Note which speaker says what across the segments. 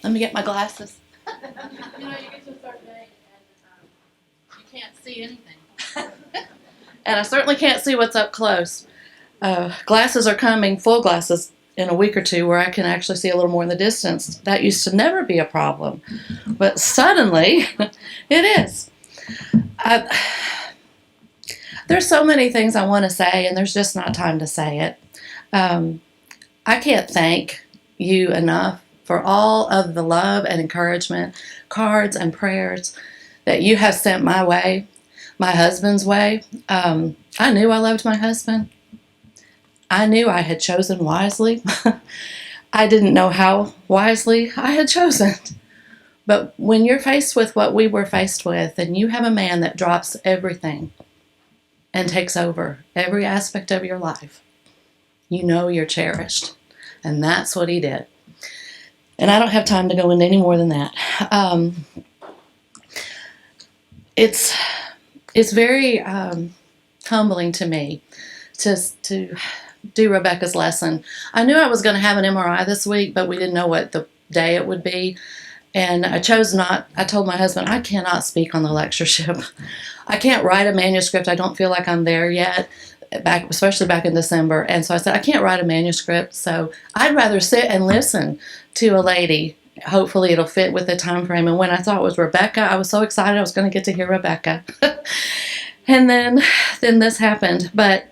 Speaker 1: Let me get my glasses. You get to a certain age and you can't see anything. And I certainly can't see what's up close. Glasses are coming, full glasses, in a week or two where I can actually see a little more in the distance. That used to never be a problem. But suddenly, it is. There's so many things I want to say, and there's just not time to say it. I can't thank you enough for all of the love and encouragement, cards and prayers that you have sent my way, my husband's way. I knew I loved my husband. I knew I had chosen wisely. I didn't know how wisely I had chosen. But when you're faced with what we were faced with, and you have a man that drops everything and takes over every aspect of your life, you know you're cherished. And that's what he did. And I don't have time to go into any more than that. It's very humbling to me to do Rebecca's lesson. I knew I was going to have an MRI this week, but we didn't know what the day it would be. And I chose not. I told my husband, I cannot speak on the lectureship. I can't write a manuscript. I don't feel like I'm there yet, especially back in December. And so I said, I can't write a manuscript, so I'd rather sit and listen to a lady. Hopefully it'll fit with the time frame. And when I thought it was Rebecca, I was so excited I was going to get to hear Rebecca. And then this happened. But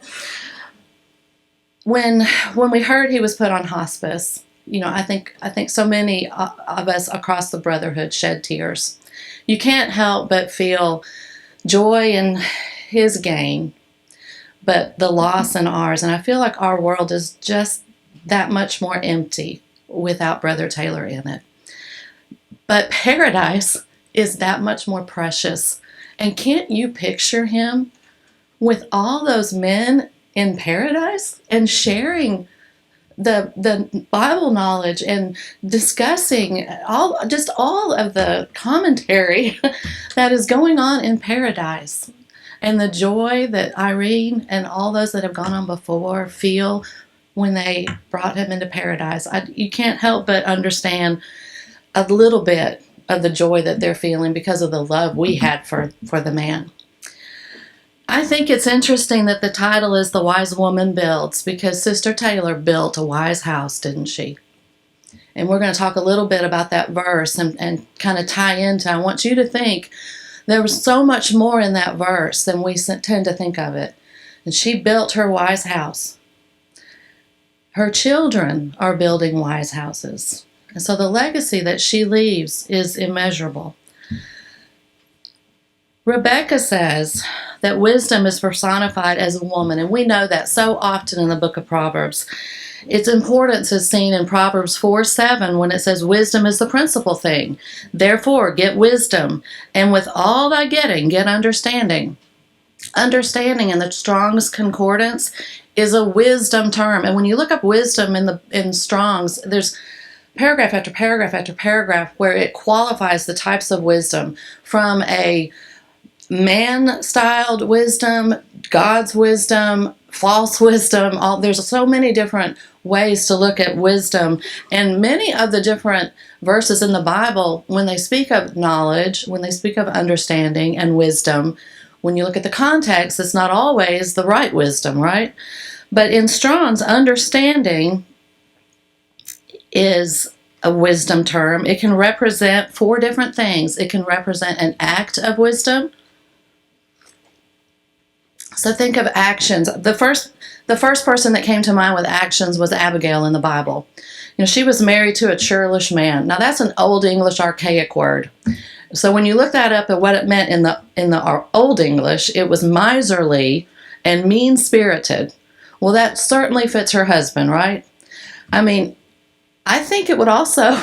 Speaker 1: when we heard he was put on hospice, I think so many of us across the brotherhood shed tears. You can't help but feel joy in his gain, but the loss in ours. And I feel like our world is just that much more empty without Brother Taylor in it. But paradise is that much more precious. And can't you picture him with all those men in paradise and sharing the Bible knowledge and discussing all of the commentary that is going on in paradise, and the joy that Irene and all those that have gone on before feel when they brought him into paradise? You can't help but understand a little bit of the joy that they're feeling because of the love we had for the man. I think it's interesting that the title is The Wise Woman Builds, because Sister Taylor built a wise house, didn't she? And we're going to talk a little bit about that verse and kind of tie into, I want you to think there was so much more in that verse than we tend to think of it. And she built her wise house. Her children are building wise houses. And so the legacy that she leaves is immeasurable. Rebecca says that wisdom is personified as a woman, and we know that so often in the book of Proverbs. Its importance is seen in Proverbs 4:7 when it says, wisdom is the principal thing. Therefore, get wisdom, and with all thy getting, get understanding. Understanding in the Strong's Concordance is a wisdom term, and when you look up wisdom in Strong's, there's paragraph after paragraph after paragraph where it qualifies the types of wisdom, from a man-styled wisdom, God's wisdom, false wisdom. There's so many different ways to look at wisdom, and many of the different verses in the Bible, when they speak of knowledge, when they speak of understanding and wisdom, when you look at the context, it's not always the right wisdom, right? But in Strong's, understanding is a wisdom term. It can represent 4 different things. It can represent an act of wisdom. So think of actions. The first person that came to mind with actions was Abigail in the Bible. She was married to a churlish man. Now that's an Old English archaic word. So when you look that up at what it meant in the Old English, it was miserly and mean-spirited. Well, that certainly fits her husband, right? I mean, I think it would also,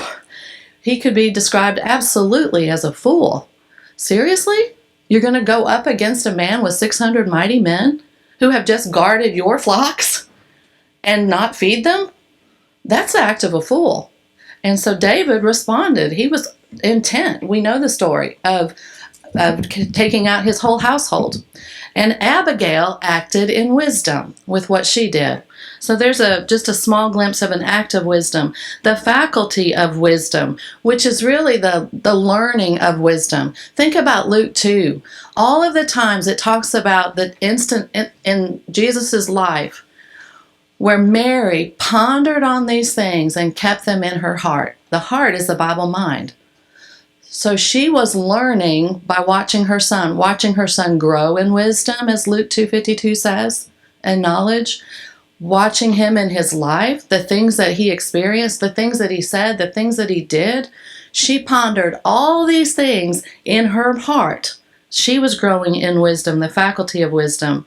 Speaker 1: he could be described absolutely as a fool. Seriously? You're going to go up against a man with 600 mighty men who have just guarded your flocks and not feed them? That's the act of a fool. And so David responded. He was intent. We know the story of taking out his whole household. And Abigail acted in wisdom with what she did. So there's just a small glimpse of an act of wisdom, the faculty of wisdom, which is really the learning of wisdom. Think about Luke 2. All of the times it talks about the instant in Jesus' life where Mary pondered on these things and kept them in her heart. The heart is the Bible mind. So she was learning by watching her son grow in wisdom, as Luke 2:52 says, and knowledge, watching him in his life, the things that he experienced, the things that he said, the things that he did. She pondered all these things in her heart. She was growing in wisdom, the faculty of wisdom,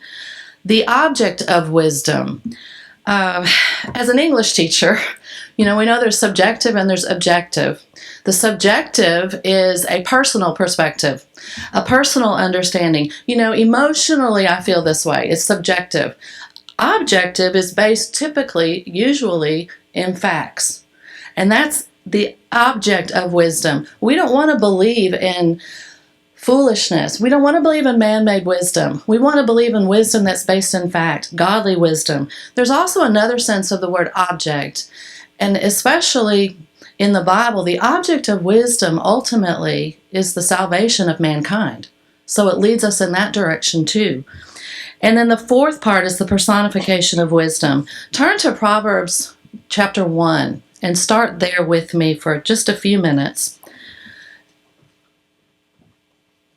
Speaker 1: the object of wisdom. As an English teacher, we know there's subjective and there's objective. The subjective is a personal perspective, a personal understanding. Emotionally, I feel this way. It's subjective. Objective is based usually in facts. And that's the object of wisdom. We don't want to believe in foolishness. We don't want to believe in man-made wisdom. We want to believe in wisdom that's based in fact, godly wisdom. There's also another sense of the word object, and especially in the Bible, the object of wisdom ultimately is the salvation of mankind. So it leads us in that direction too. And then the fourth part is the personification of wisdom. Turn to Proverbs chapter 1 and start there with me for just a few minutes.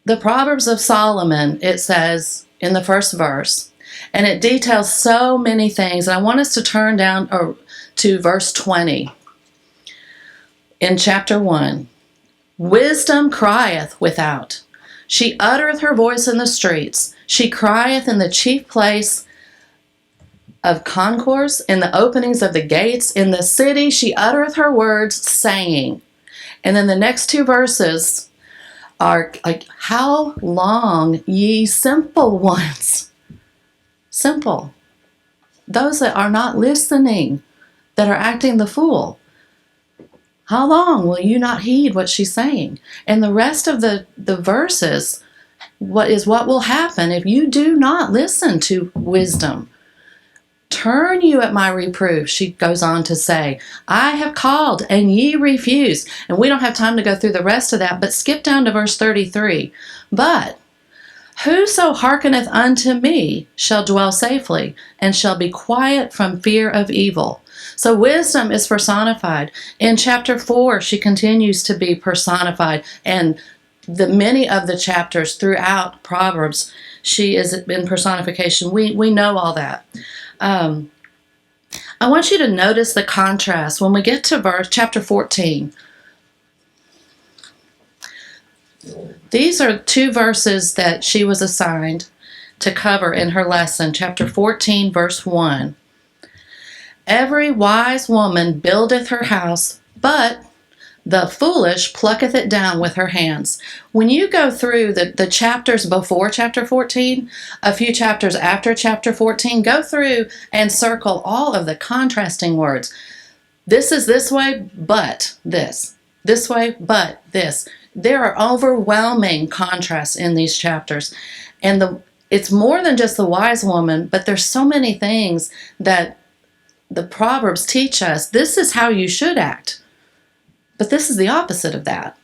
Speaker 1: The Proverbs of Solomon, it says in the first verse, and it details so many things. And I want us to turn down to verse 20 in chapter 1. Wisdom crieth without. She uttereth her voice in the streets. She crieth in the chief place of concourse, in the openings of the gates. In the city she uttereth her words, saying. And then the next two verses are like, how long, ye simple ones? Simple. Those that are not listening, that are acting the fool. How long will you not heed what she's saying? And the rest of the verses, what will happen if you do not listen to wisdom? Turn you at my reproof, she goes on to say. I have called, and ye refuse. And we don't have time to go through the rest of that, but skip down to verse 33. But whoso hearkeneth unto me shall dwell safely, and shall be quiet from fear of evil. So wisdom is personified. In chapter 4, she continues to be personified. And many of the chapters throughout Proverbs, she is in personification. We know all that. I want you to notice the contrast when we get to chapter 14. These are two verses that she was assigned to cover in her lesson. Chapter 14, verse 1. Every wise woman buildeth her house, but the foolish plucketh it down with her hands. When you go through the chapters before chapter 14, a few chapters after chapter 14, go through and circle all of the contrasting words. This is this way, but this. This way, but this. There are overwhelming contrasts in these chapters. And it's more than just the wise woman, but there's so many things that the Proverbs teach us. This is how you should act. But this is the opposite of that.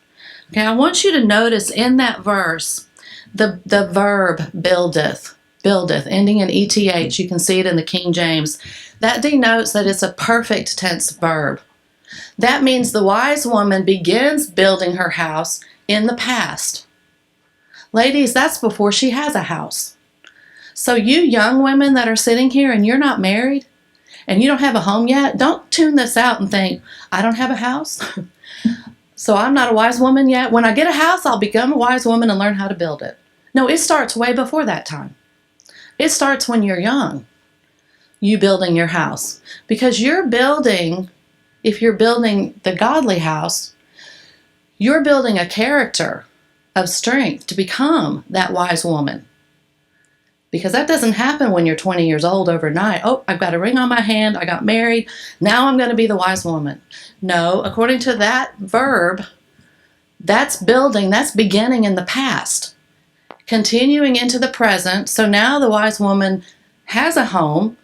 Speaker 1: Okay, I want you to notice in that verse, the verb buildeth, ending in ETH. You can see it in the King James. That denotes that it's a perfect tense verb. That means the wise woman begins building her house in the past. Ladies, that's before she has a house. So you young women that are sitting here and you're not married and you don't have a home yet, don't tune this out and think, I don't have a house. So I'm not a wise woman yet. When I get a house, I'll become a wise woman and learn how to build it. No, it starts way before that time. It starts when you're young, you building your house. Because you're building, if you're building the godly house, you're building a character of strength to become that wise woman. Because that doesn't happen when you're 20 years old overnight. Oh, I've got a ring on my hand. I got married. Now I'm going to be the wise woman. No, according to that verb, that's building, that's beginning in the past. continuing into the present. So now the wise woman has a home.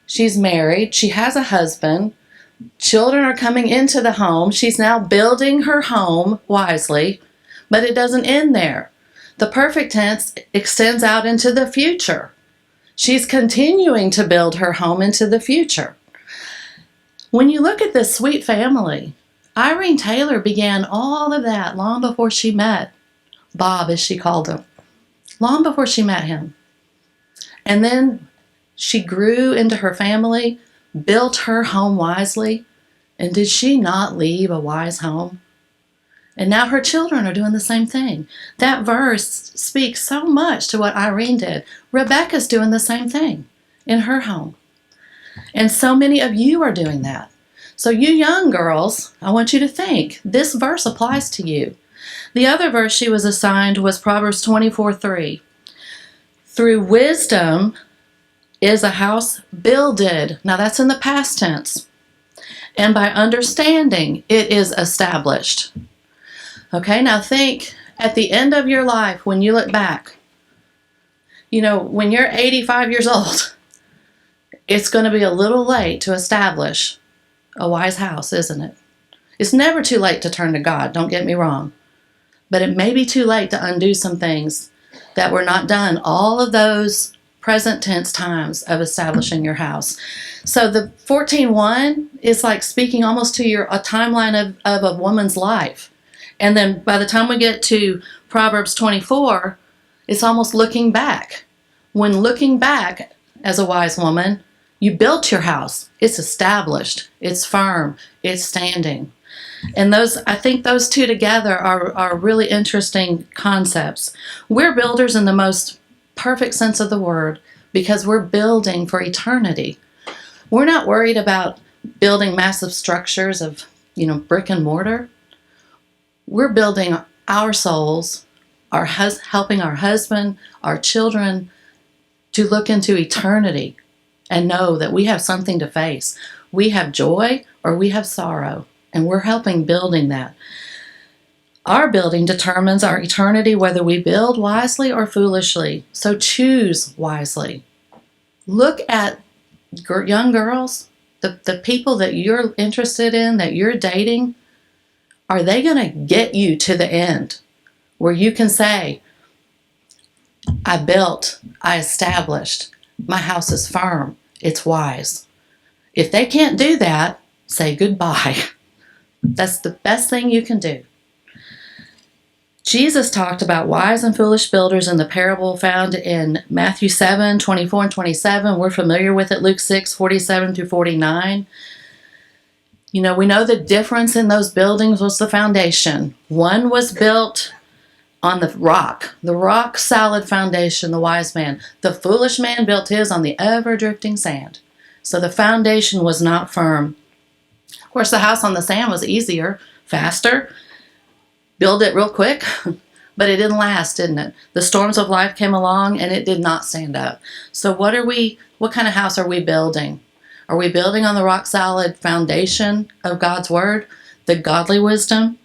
Speaker 1: She's married. She has a husband. Children are coming into the home. She's now building her home wisely, but it doesn't end there. The perfect tense extends out into the future. She's continuing to build her home into the future. When you look at this sweet family, Irene Taylor began all of that long before she met Bob, as she called him, long before she met him. And then she grew into her family, built her home wisely, and did she not leave a wise home? And now her children are doing the same thing. That verse speaks so much to what Irene did. Rebecca's doing the same thing in her home. And so many of you are doing that. So you young girls, I want you to think, this verse applies to you. The other verse she was assigned was Proverbs 24:3. Through wisdom is a house builded. Now that's in the past tense. And by understanding, it is established. Okay, now think at the end of your life when you look back. You know, when you're 85 years old, it's going to be a little late to establish a wise house, isn't it? It's never too late to turn to God, don't get me wrong. But it may be too late to undo some things that were not done all of those present tense times of establishing your house. So the 14:1 is like speaking almost to a timeline of a woman's life. And then by the time we get to Proverbs 24, it's almost looking back. When looking back as a wise woman, you built your house. It's established. It's firm. It's standing. And I think those two together are really interesting concepts. We're builders in the most perfect sense of the word because we're building for eternity. We're not worried about building massive structures of, brick and mortar. We're building our souls, helping our husband, our children to look into eternity and know that we have something to face. We have joy or we have sorrow, and we're helping building that. Our building determines our eternity, whether we build wisely or foolishly. So choose wisely. Look at young girls, the people that you're interested in, that you're dating. Are they going to get you to the end where you can say, I built, I established, my house is firm, it's wise? If they can't do that, say goodbye. That's the best thing you can do. Jesus talked about wise and foolish builders in the parable found in Matthew 7:24 and 27. We're familiar with it, Luke 6:47 through 49. We know the difference in those buildings was the foundation. One was built on the rock solid foundation, the wise man. The foolish man built his on the ever-drifting sand. So the foundation was not firm. Of course, the house on the sand was easier, faster, build it real quick, but it didn't last, didn't it? The storms of life came along and it did not stand up. So what kind of house are we building? Are we building on the rock solid foundation of God's word, the godly wisdom?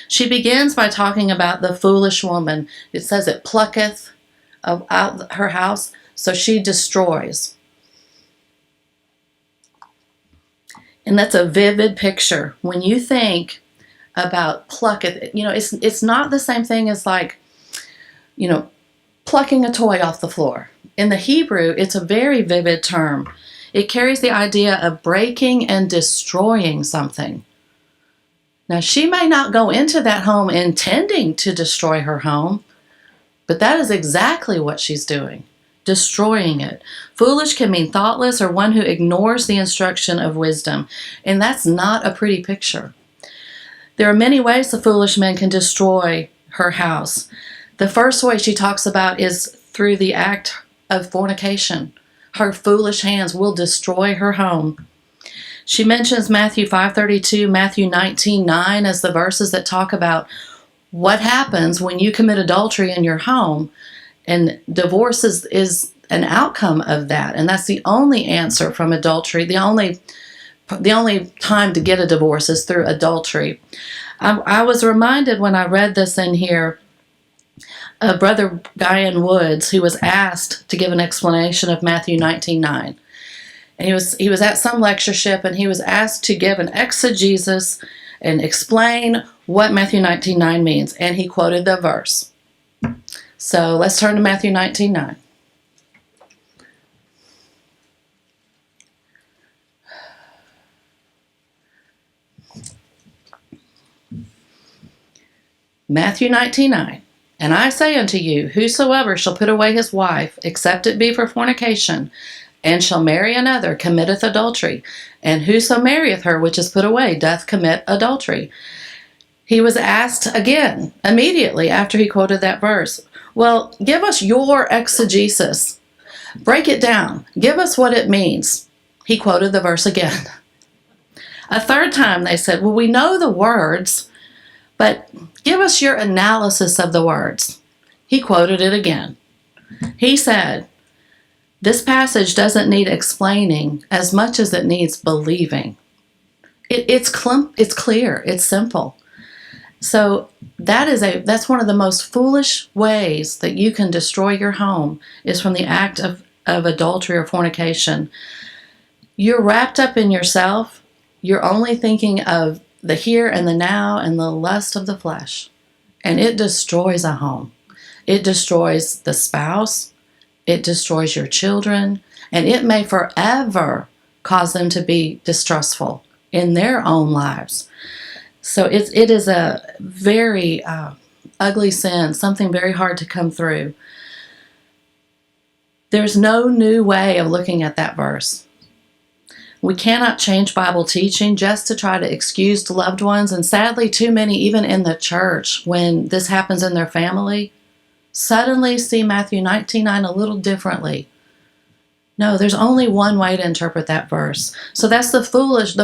Speaker 1: She begins by talking about the foolish woman. It says it plucketh out her house, so she destroys. And that's a vivid picture. When you think about plucketh, it's not the same thing as plucking a toy off the floor. In the Hebrew, it's a very vivid term. It carries the idea of breaking and destroying something. Now, she may not go into that home intending to destroy her home, but that is exactly what she's doing, destroying it. Foolish can mean thoughtless or one who ignores the instruction of wisdom, and that's not a pretty picture. There are many ways the foolish man can destroy her house. The first way she talks about is through the act of fornication. Her foolish hands will destroy her home. She mentions Matthew 5:32, Matthew 19:9 as the verses that talk about what happens when you commit adultery in your home. And divorce is an outcome of that. And that's the only answer from adultery. The only time to get a divorce is through adultery. I was reminded when I read this in here Brother Guyan Woods, who was asked to give an explanation of Matthew 19:9. And he was at some lectureship, and he was asked to give an exegesis and explain what Matthew 19:9 means. And he quoted the verse. So let's turn to Matthew 19:9. Matthew 19:9. And I say unto you, whosoever shall put away his wife, except it be for fornication, and shall marry another, committeth adultery. And whoso marrieth her which is put away doth commit adultery. He was asked again, immediately after he quoted that verse, well, give us your exegesis. Break it down. Give us what it means. He quoted the verse again. A third time they said, well, we know the words, but give us your analysis of the words. He quoted it again. He said, this passage doesn't need explaining as much as it needs believing. It's clear. It's simple. So that's one of the most foolish ways that you can destroy your home is from the act of adultery or fornication. You're wrapped up in yourself. You're only thinking of the here and the now and the lust of the flesh. And it destroys a home. It destroys the spouse. It destroys your children. And it may forever cause them to be distrustful in their own lives. So it is a very ugly sin, something very hard to come through. There's no new way of looking at that verse. We cannot change Bible teaching just to try to excuse loved ones. And sadly, too many, even in the church, when this happens in their family, suddenly see Matthew 19:9 a little differently. No, there's only one way to interpret that verse. So that's the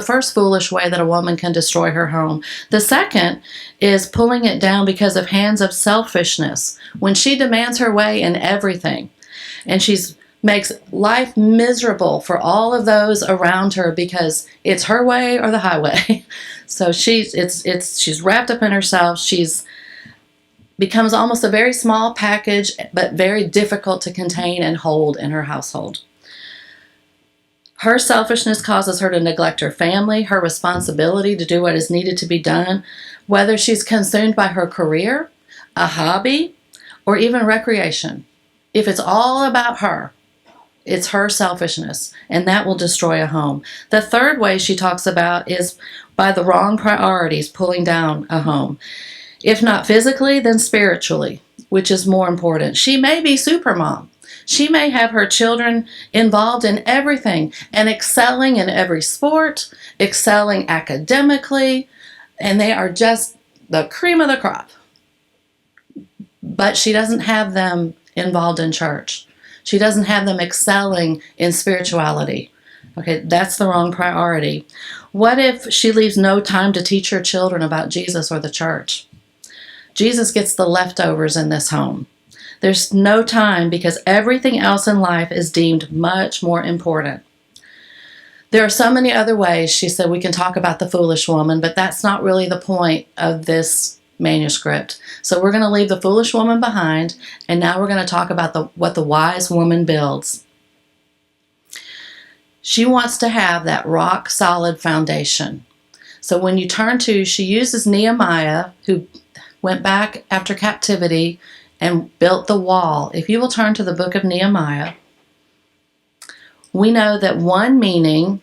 Speaker 1: first foolish way that a woman can destroy her home. The second is pulling it down because of hands of selfishness. When she demands her way in everything, and makes life miserable for all of those around her because it's her way or the highway. So she's wrapped up in herself. She's becomes almost a very small package, but very difficult to contain and hold in her household. Her selfishness causes her to neglect her family, her responsibility to do what is needed to be done, whether she's consumed by her career, a hobby, or even recreation. If it's all about her, it's her selfishness, and that will destroy a home. The third way she talks about is by the wrong priorities pulling down a home. If not physically, then spiritually, which is more important. She may be supermom. She may have her children involved in everything and excelling in every sport, excelling academically, and they are just the cream of the crop. But she doesn't have them involved in church. She doesn't have them excelling in spirituality. Okay, that's the wrong priority. What if she leaves no time to teach her children about Jesus or the church? Jesus gets the leftovers in this home. There's no time because everything else in life is deemed much more important. There are so many other ways, she said, we can talk about the foolish woman, but that's not really the point of this manuscript. So we're going to leave the foolish woman behind, and now we're going to talk about what the wise woman builds. She wants to have that rock solid foundation. So when you turn to, she uses Nehemiah, who went back after captivity and built the wall. If you will turn to the book of Nehemiah, we know that one meaning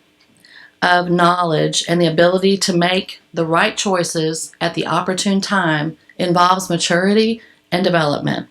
Speaker 1: of knowledge and the ability to make the right choices at the opportune time involves maturity and development.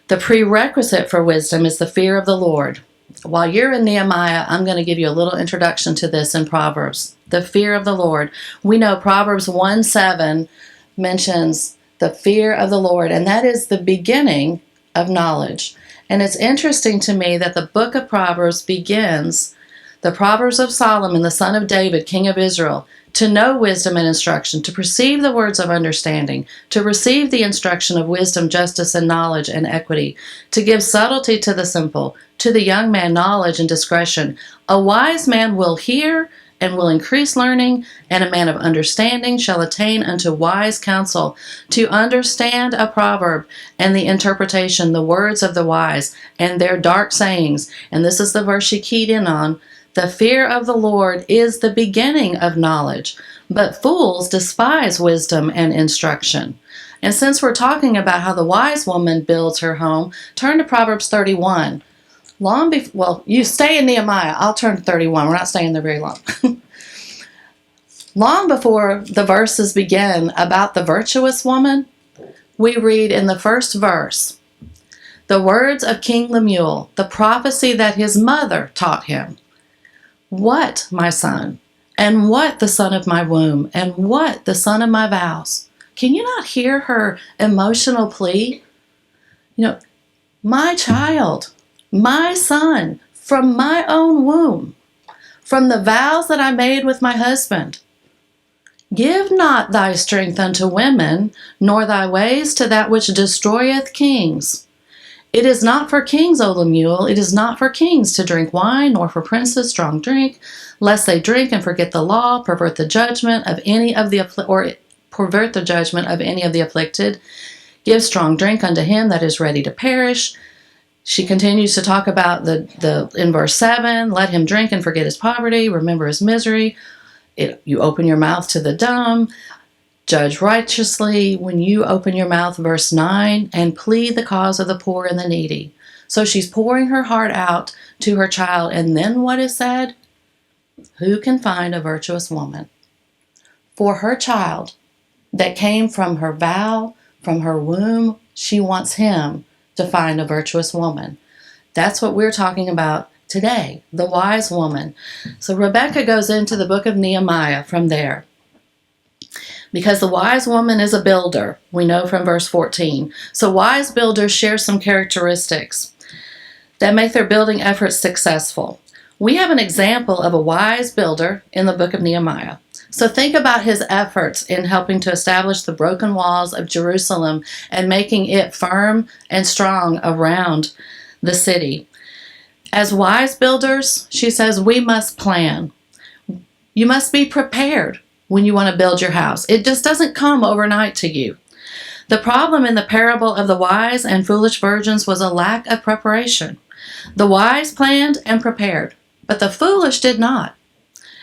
Speaker 1: The prerequisite for wisdom is the fear of the Lord. While you're in Nehemiah, I'm going to give you a little introduction to this in Proverbs. The fear of the Lord. We know Proverbs 1:7 mentions the fear of the Lord, and that is the beginning of knowledge. And it's interesting to me that the book of Proverbs begins, the Proverbs of Solomon, the son of David, king of Israel, to know wisdom and instruction, to perceive the words of understanding, to receive the instruction of wisdom, justice, and knowledge and equity, to give subtlety to the simple, to the young man knowledge and discretion. A wise man will hear and will increase learning, and a man of understanding shall attain unto wise counsel, to understand a proverb, and the interpretation, the words of the wise, and their dark sayings. And this is the verse she keyed in on. The fear of the Lord is the beginning of knowledge, but fools despise wisdom and instruction. And since we're talking about how the wise woman builds her home, turn to Proverbs 31. You stay in Nehemiah. I'll turn to 31. We're not staying there very long. Long before the verses begin about the virtuous woman, we read in the first verse, the words of King Lemuel, the prophecy that his mother taught him. What, my son, and what the son of my womb, and what the son of my vows. Can you not hear her emotional plea? My child, my son, from my own womb, from the vows that I made with my husband. Give not thy strength unto women, nor thy ways to that which destroyeth kings. It is not for kings, O Lemuel, it is not for kings to drink wine, nor for princes strong drink, lest they drink and forget the law, pervert the judgment of any of the afflicted. Give strong drink unto him that is ready to perish. She continues to talk about in verse 7, let him drink and forget his poverty, remember his misery. You open your mouth to the dumb, judge righteously when you open your mouth, verse 9, and plead the cause of the poor and the needy. So she's pouring her heart out to her child. And then what is said? Who can find a virtuous woman? For her child that came from her vow, from her womb, she wants him to find a virtuous woman. That's what we're talking about today, the wise woman. So Rebecca goes into the book of Nehemiah from there. Because the wise woman is a builder, we know from verse 14. So wise builders share some characteristics that make their building efforts successful. We have an example of a wise builder in the book of Nehemiah. So think about his efforts in helping to establish the broken walls of Jerusalem and making it firm and strong around the city. As wise builders, she says, we must plan. You must be prepared when you want to build your house. It just doesn't come overnight to you. The problem in the parable of the wise and foolish virgins was a lack of preparation. The wise planned and prepared, but the foolish did not.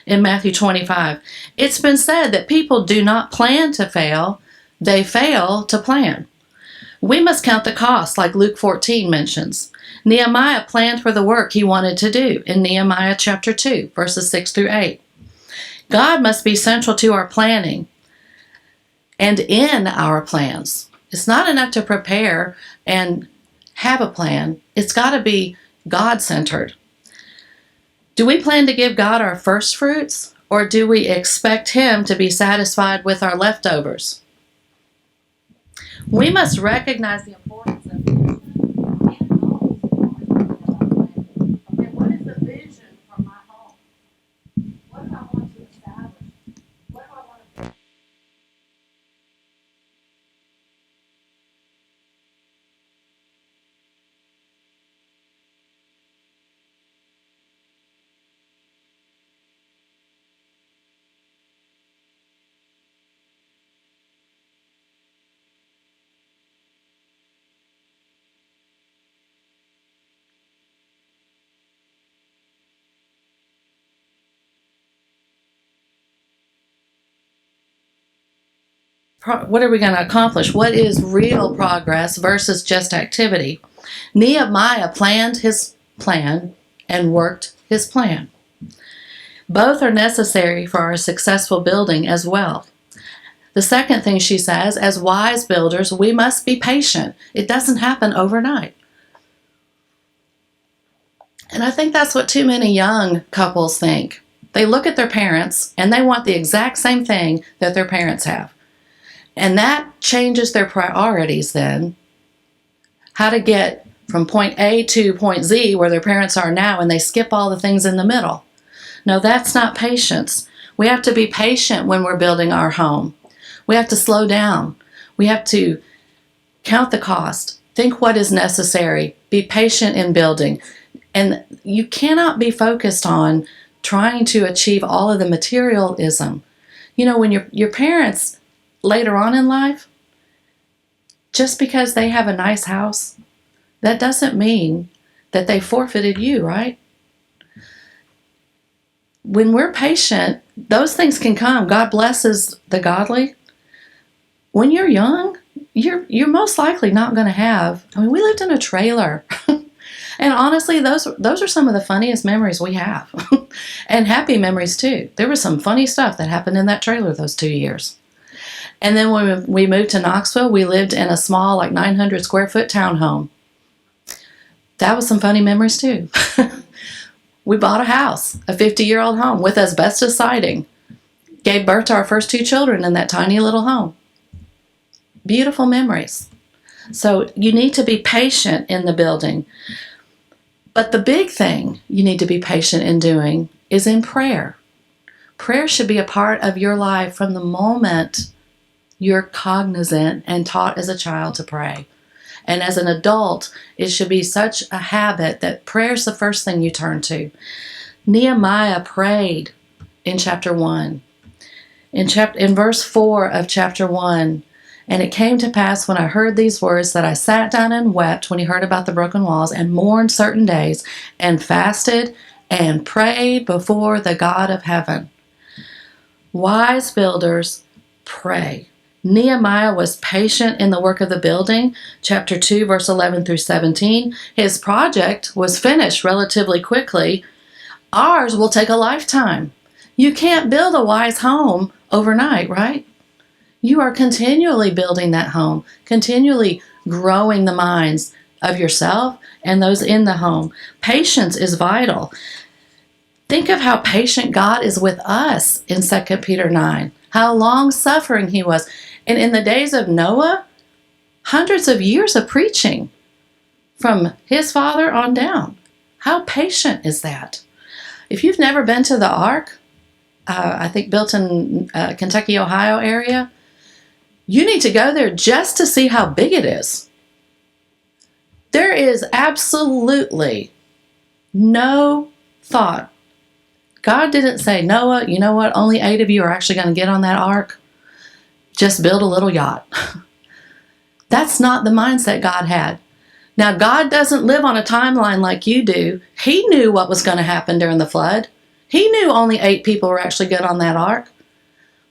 Speaker 1: In Matthew 25, it's been said that people do not plan to fail, they fail to plan. We must count the cost, like Luke 14 mentions. Nehemiah planned for the work he wanted to do in Nehemiah chapter 2, verses 6 through 8. God must be central to our planning and in our plans. It's not enough to prepare and have a plan. It's got to be God-centered. Do we plan to give God our first fruits, or do we expect Him to be satisfied with our leftovers? We must recognize the importance of vision and goals. Okay, what is the vision for my home? What do I want to establish? What do I want to do? What are we going to accomplish? What is real progress versus just activity? Nehemiah planned his plan and worked his plan. Both are necessary for our successful building as well. The second thing she says, as wise builders, we must be patient. It doesn't happen overnight. And I think that's what too many young couples think. They look at their parents and they want the exact same thing that their parents have. And that changes their priorities then. How to get from point A to point Z, where their parents are now, and they skip all the things in the middle. No, that's not patience. We have to be patient when we're building our home. We have to slow down. We have to count the cost. Think what is necessary. Be patient in building. And you cannot be focused on trying to achieve all of the materialism. You know, when your parents later on in life, just because they have a nice house, that doesn't mean that they forfeited you, right? When we're patient, those things can come. God blesses the godly. When you're young, you're most likely not going to have. I mean, we lived in a trailer. And honestly, those are some of the funniest memories we have. And happy memories too. There was some funny stuff that happened in that trailer those 2 years. And then when we moved to Knoxville, we lived in a small, like 900 square foot townhome. That was some funny memories too. We bought a house, a 50-year-old home with asbestos siding. Gave birth to our first 2 children in that tiny little home. Beautiful memories. So you need to be patient in the building. But the big thing you need to be patient in doing is in prayer. Prayer should be a part of your life from the moment you're cognizant and taught as a child to pray. And as an adult, it should be such a habit that prayer is the first thing you turn to. Nehemiah prayed in chapter 1. In verse 4 of chapter 1, and it came to pass when I heard these words that I sat down and wept when he heard about the broken walls, and mourned certain days, and fasted and prayed before the God of heaven. Wise builders pray. Nehemiah was patient in the work of the building. Chapter 2, verse 11 through 17. His project was finished relatively quickly. Ours will take a lifetime. You can't build a wise home overnight, right? You are continually building that home, continually growing the minds of yourself and those in the home. Patience is vital. Think of how patient God is with us in 2 Peter 9. How long-suffering he was. And in the days of Noah, hundreds of years of preaching from his father on down. How patient is that? If you've never been to the Ark, I think built in Kentucky, Ohio area, you need to go there just to see how big it is. There is absolutely no thought. God didn't say, Noah, you know what? Only 8 of you are actually going to get on that ark. Just build a little yacht. That's not the mindset God had. Now, God doesn't live on a timeline like you do. He knew what was going to happen during the flood. He knew only 8 people were actually good on that ark.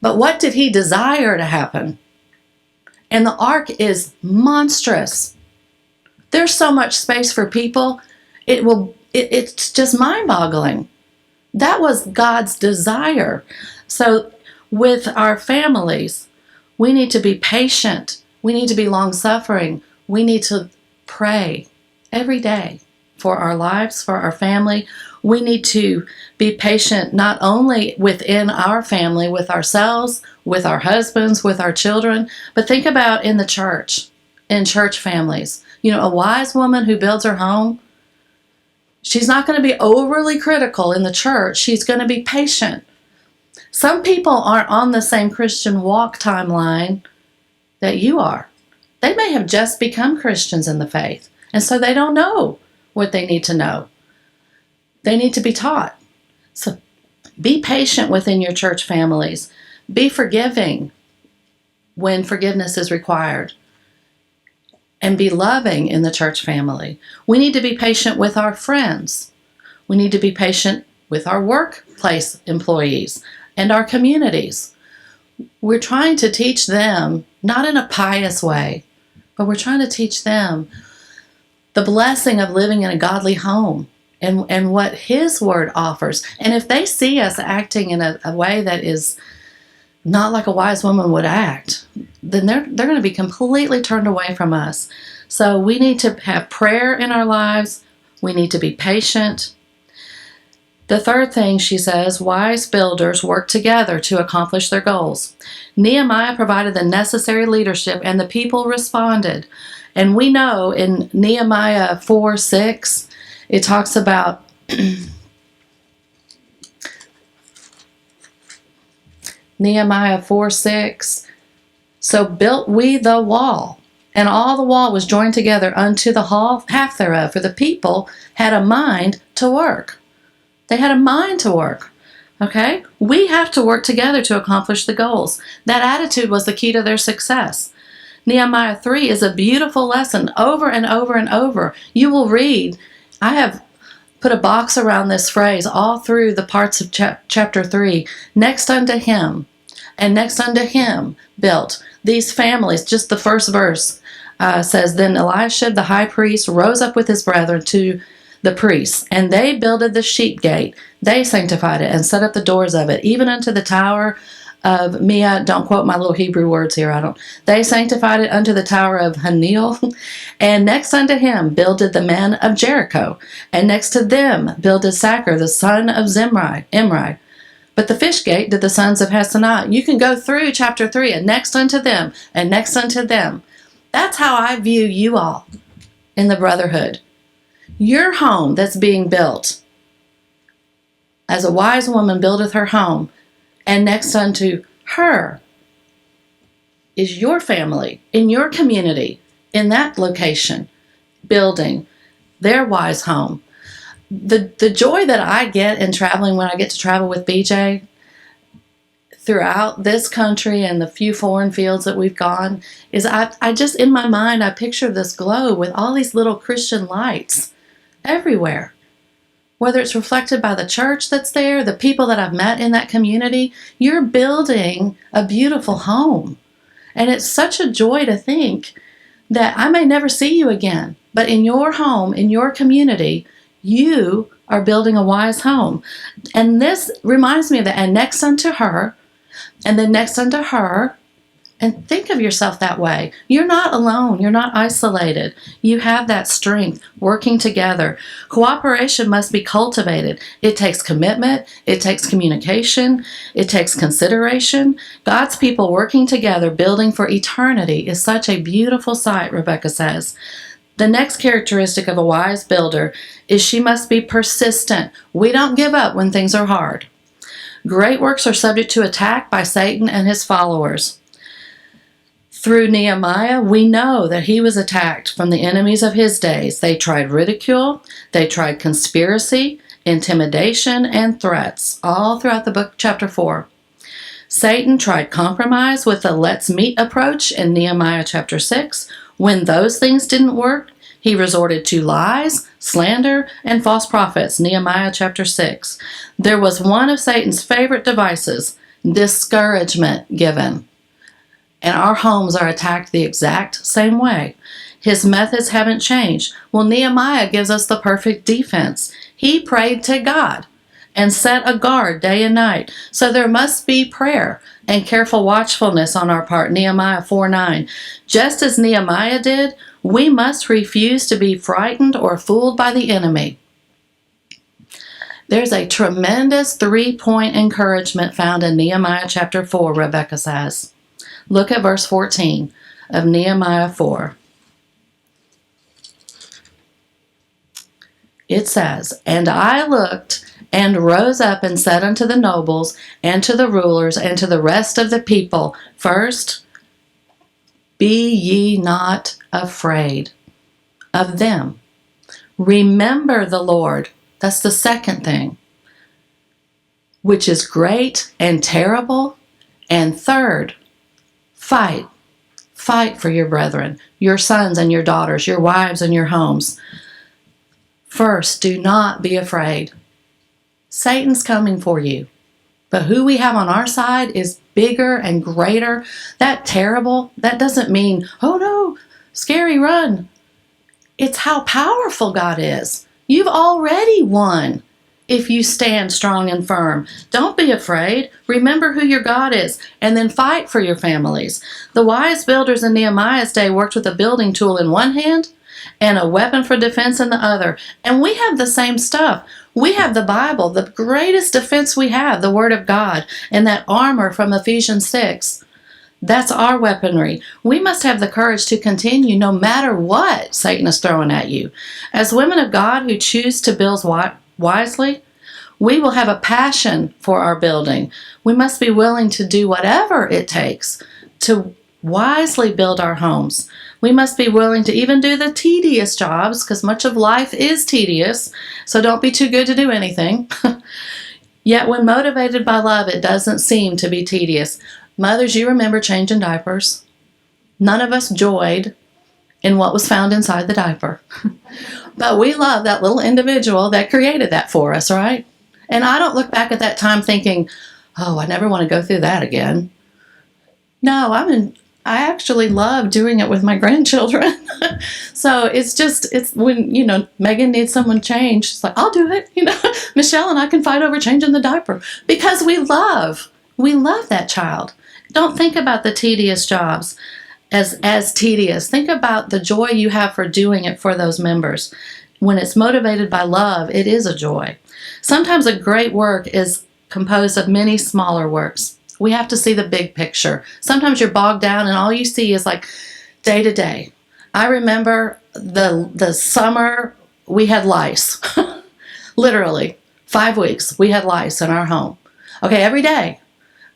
Speaker 1: But what did he desire to happen? And the ark is monstrous. There's so much space for people. It's just mind-boggling. That was God's desire. So with our families, we need to be patient. We need to be long-suffering. We need to pray every day for our lives, for our family. We need to be patient not only within our family, with ourselves, with our husbands, with our children, but think about in the church, in church families. You know, a wise woman who builds her home, she's not going to be overly critical in the church. She's going to be patient. Some people aren't on the same Christian walk timeline that you are. They may have just become Christians in the faith, and so they don't know what they need to know. They need to be taught. So be patient within your church families. Be forgiving when forgiveness is required. And be loving in the church family. We need to be patient with our friends. We need to be patient with our workplace employees and our communities. We're trying to teach them, not in a pious way, but we're trying to teach them the blessing of living in a godly home and what His Word offers. And if they see us acting in a way that is not like a wise woman would act, then they're going to be completely turned away from us. So we need to have prayer in our lives. We need to be patient. The third thing, she says, wise builders work together to accomplish their goals. Nehemiah provided the necessary leadership and the people responded. And we know in Nehemiah 4:6, it talks about Nehemiah 4:6, so built we the wall, and all the wall was joined together unto the half thereof, for the people had a mind to work. They had a mind to work. Okay? We have to work together to accomplish the goals. That attitude was the key to their success. Nehemiah 3 is a beautiful lesson over and over and over. You will read. I have put a box around this phrase all through the parts of chapter 3. Next unto him, and next unto him built these families. Just the first verse says, Then Eliashib the high priest rose up with his brethren to the priests, and they builded the sheep gate. They sanctified it and set up the doors of it, even unto the tower of Mia. Don't quote my little Hebrew words here. They sanctified it unto the tower of Hanil. And next unto him builded the men of Jericho. And next to them builded Sacher, the son of Imri. But the fish gate did the sons of Hasanah. You can go through chapter 3, and next unto them, and next unto them. That's how I view you all in the brotherhood. Your home that's being built, as a wise woman buildeth her home, and next unto her is your family, in your community, in that location, building their wise home. The joy that I get in traveling when I get to travel with BJ throughout this country and the few foreign fields that we've gone is I just, in my mind, I picture this globe with all these little Christian lights everywhere. Whether it's reflected by the church that's there, the people that I've met in that community, you're building a beautiful home. And it's such a joy to think that I may never see you again, but in your home, in your community, you are building a wise home. And this reminds me of that. And next unto her, and then next unto her, and think of yourself that way. You're not alone. You're not isolated. You have that strength working together. Cooperation must be cultivated. It takes commitment. It takes communication. It takes consideration. God's people working together, building for eternity, is such a beautiful sight, Rebecca says. The next characteristic of a wise builder is she must be persistent. We don't give up when things are hard. Great works are subject to attack by Satan and his followers. Through Nehemiah, we know that he was attacked from the enemies of his days. They tried ridicule, they tried conspiracy, intimidation, and threats, all throughout the book, chapter 4. Satan tried compromise with the let's meet approach in Nehemiah chapter 6. When those things didn't work, he resorted to lies, slander, and false prophets, Nehemiah chapter 6. There was one of Satan's favorite devices, discouragement given. And our homes are attacked the exact same way. His methods haven't changed. Well, Nehemiah gives us the perfect defense. He prayed to God and set a guard day and night. So there must be prayer and careful watchfulness on our part, Nehemiah 4:9. Just as Nehemiah did, we must refuse to be frightened or fooled by the enemy. There's a tremendous 3-point encouragement found in Nehemiah chapter 4, Rebecca says. Look at verse 14 of Nehemiah 4. It says, And I looked and rose up and said unto the nobles and to the rulers and to the rest of the people, First, be ye not afraid of them. Remember the Lord. That's the second thing, which is great and terrible. And third, fight. Fight for your brethren, your sons and your daughters, your wives and your homes. First, do not be afraid. Satan's coming for you. But who we have on our side is bigger and greater. That terrible, that doesn't mean, oh no, scary, run. It's how powerful God is. You've already won if you stand strong and firm. Don't be afraid. Remember who your God is, and then fight for your families. The wise builders in Nehemiah's day worked with a building tool in one hand and a weapon for defense in the other. And we have the same stuff. We have the Bible, the greatest defense we have, the Word of God, and that armor from Ephesians 6. That's our weaponry. We must have the courage to continue no matter what Satan is throwing at you. As women of God who choose to build wisely, we will have a passion for our building. We must be willing to do whatever it takes to wisely build our homes. We must be willing to even do the tedious jobs, because much of life is tedious, so don't be too good to do anything. Yet when motivated by love, it doesn't seem to be tedious. Mothers, you remember changing diapers. None of us joyed in what was found inside the diaper. But we love that little individual that created that for us, right? And I don't look back at that time thinking, oh, I never want to go through that again. No, I actually love doing it with my grandchildren. So it's when, Megan needs someone changed, she's like, I'll do it. Michelle and I can fight over changing the diaper because we love that child. Don't think about the tedious jobs as tedious. Think about the joy you have for doing it for those members. When it's motivated by love, it is a joy. Sometimes a great work is composed of many smaller works. We have to see the big picture. Sometimes you're bogged down and all you see is like day to day. I remember the summer we had lice. Literally, 5 weeks we had lice in our home. Okay, every day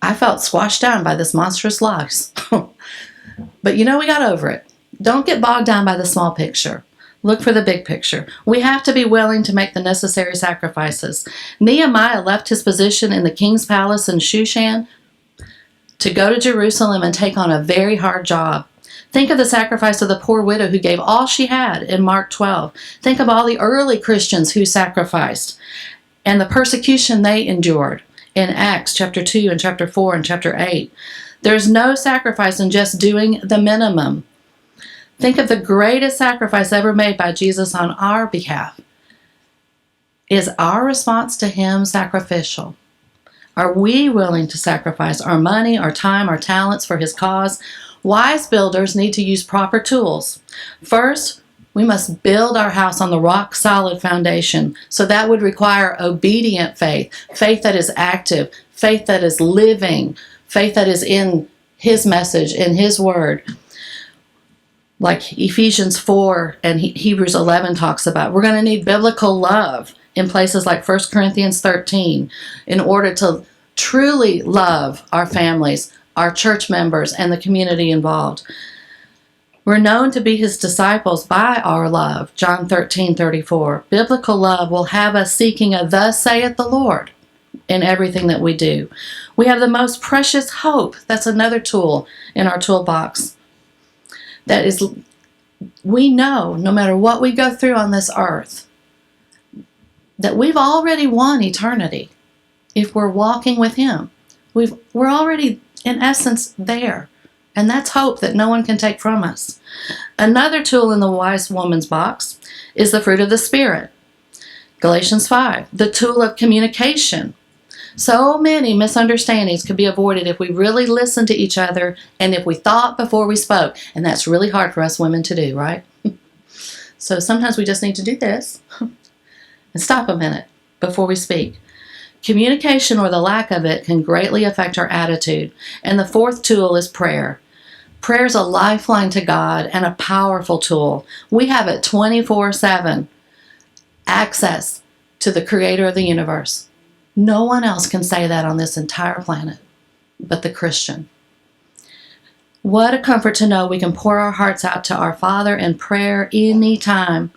Speaker 1: I felt squashed down by this monstrous lice. But we got over it. Don't get bogged down by the small picture. Look for the big picture. We have to be willing to make the necessary sacrifices. Nehemiah left his position in the king's palace in Shushan to go to Jerusalem and take on a very hard job. Think of the sacrifice of the poor widow who gave all she had in Mark 12. Think of all the early Christians who sacrificed and the persecution they endured in Acts chapter 2 and chapter 4 and chapter 8. There's no sacrifice in just doing the minimum. Think of the greatest sacrifice ever made by Jesus on our behalf. Is our response to him sacrificial? Are we willing to sacrifice our money, our time, our talents for his cause? Wise builders need to use proper tools. First, we must build our house on the rock-solid foundation. So that would require obedient faith, faith that is active, faith that is living, faith that is in his message, in his word. Like Ephesians 4 and Hebrews 11 talks about, we're going to need biblical love in places like 1 Corinthians 13 in order to truly love our families, our church members, and the community involved. We're known to be his disciples by our love, John 13:34. Biblical love will have us seeking a thus saith the Lord in everything that we do. We have the most precious hope. That's another tool in our toolbox. That is, we know no matter what we go through on this earth, that we've already won eternity if we're walking with him. We're already, in essence, there. And that's hope that no one can take from us. Another tool in the wise woman's box is the fruit of the Spirit. Galatians 5, the tool of communication. So many misunderstandings could be avoided if we really listened to each other and if we thought before we spoke. And that's really hard for us women to do, right? So sometimes we just need to do this and stop a minute before we speak. Communication or the lack of it can greatly affect our attitude. And the fourth tool is prayer. Prayer is a lifeline to God and a powerful tool. We have it 24/7 access to the creator of the universe. No one else can say that on this entire planet but the Christian. What a comfort to know we can pour our hearts out to our Father in prayer anytime.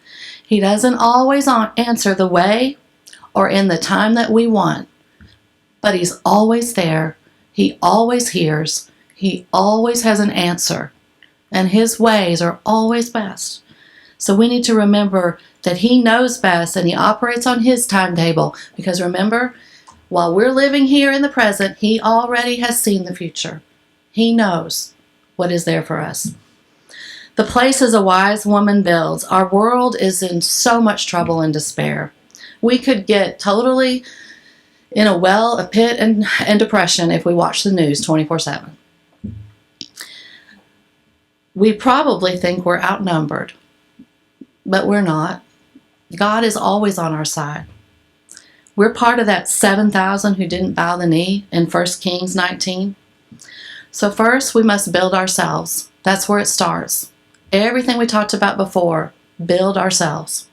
Speaker 1: He doesn't always answer the way or in the time that we want, but he's always there. He always hears. He always has an answer, and his ways are always best. So we need to remember that he knows best and he operates on his timetable, because remember, while we're living here in the present, he already has seen the future. He knows what is there for us. The places a wise woman builds. Our world is in so much trouble and despair. We could get totally in a pit and depression if we watch the news 24/7. We probably think we're outnumbered, but we're not. God is always on our side. We're part of that 7,000 who didn't bow the knee in 1 Kings 19. So first, we must build ourselves. That's where it starts. Everything we talked about before, build ourselves.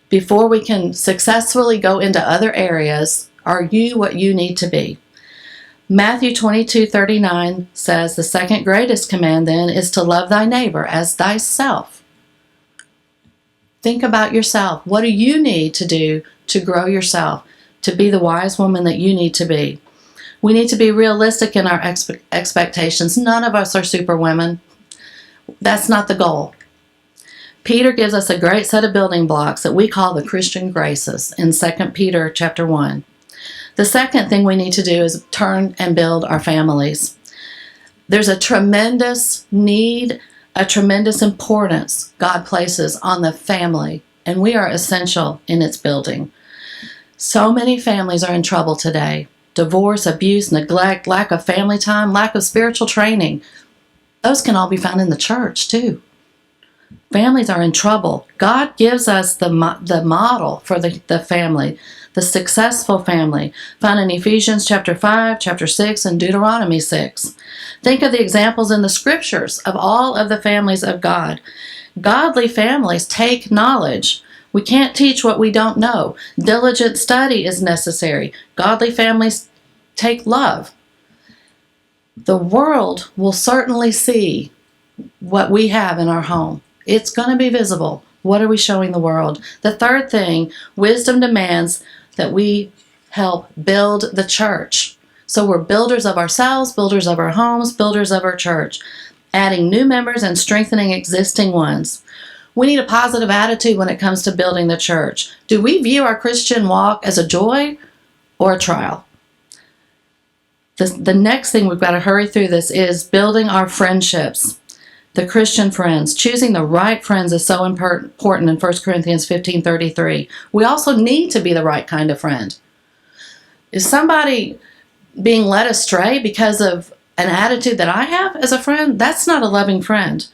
Speaker 1: Before we can successfully go into other areas, are you what you need to be? Matthew 22:39 says, the second greatest command then is to love thy neighbor as thyself. Think about yourself. What do you need to do to grow yourself, to be the wise woman that you need to be? We need to be realistic in our expectations. None of us are super women. That's not the goal. Peter gives us a great set of building blocks that we call the Christian graces in 2 Peter chapter 1. The second thing we need to do is turn and build our families. There's a tremendous need, a tremendous importance God places on the family, and we are essential in its building. So many families are in trouble today. Divorce, abuse, neglect, lack of family time, lack of spiritual training. Those can all be found in the church too. Families are in trouble. God gives us the model for the family, the successful family, found in Ephesians chapter 5, chapter 6, and Deuteronomy 6. Think of the examples in the scriptures of all of the families of God. Godly families take knowledge. We can't teach what we don't know. Diligent study is necessary. Godly families take love. The world will certainly see what we have in our home. It's going to be visible. What are we showing the world? The third thing, wisdom demands that we help build the church. So we're builders of ourselves, builders of our homes, builders of our church, adding new members and strengthening existing ones. We need a positive attitude when it comes to building the church. Do we view our Christian walk as a joy or a trial? The next thing we've got to hurry through this is building our friendships. The Christian friends. Choosing the right friends is so important in 1 Corinthians 15:33. We also need to be the right kind of friend. Is somebody being led astray because of an attitude that I have as a friend? That's not a loving friend.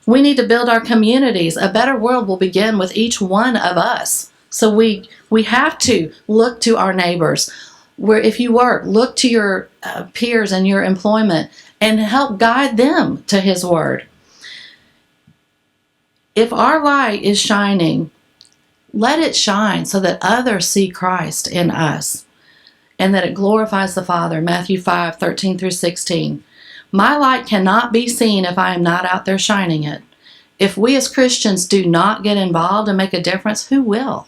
Speaker 1: We need to build our communities. A better world will begin with each one of us. So we have to look to our neighbors. Where if you work, look to your peers and your employment and help guide them to His Word. If our light is shining, let it shine so that others see Christ in us and that it glorifies the Father. Matthew 5:13-16. My light cannot be seen if I am not out there shining it. If we as Christians do not get involved and make a difference, who will?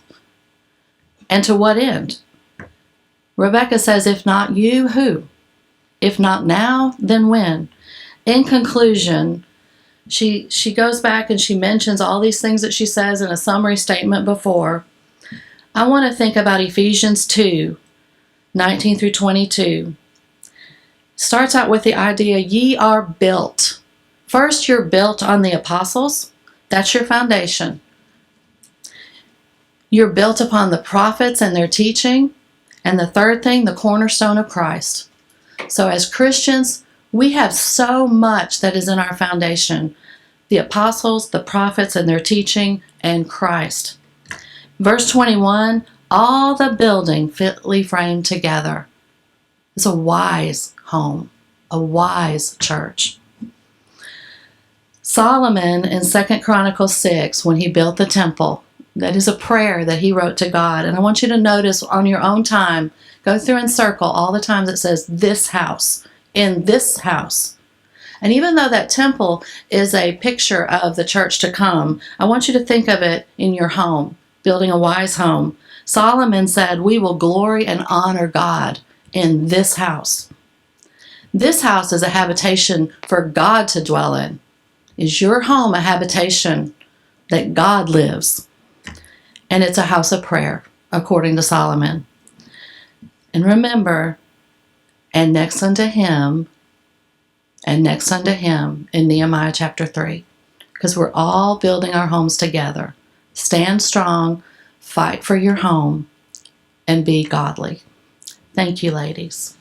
Speaker 1: And to what end? Rebecca says, if not you, who? If not now, then when? In conclusion, she goes back and she mentions all these things that she says in a summary statement before. I want to think about Ephesians 2:19-22. Starts out with the idea, ye are built. First, you're built on the apostles. That's your foundation. You're built upon the prophets and their teaching. And the third thing, the cornerstone of Christ. So as Christians, we have so much that is in our foundation. The apostles, the prophets and their teaching, and Christ. Verse 21, all the building fitly framed together. It's a wise home, a wise church. Solomon in 2 Chronicles 6, when he built the temple, that is a prayer that he wrote to God. And I want you to notice on your own time, go through and circle all the times it says this house, in this house. And even though that temple is a picture of the church to come, I want you to think of it in your home, building a wise home. Solomon said, we will glory and honor God in this house. This house is a habitation for God to dwell in. Is your home a habitation that God lives? And it's a house of prayer, according to Solomon. And remember, and next unto him, and next unto him in Nehemiah chapter 3. Because we're all building our homes together. Stand strong, fight for your home, and be godly. Thank you, ladies.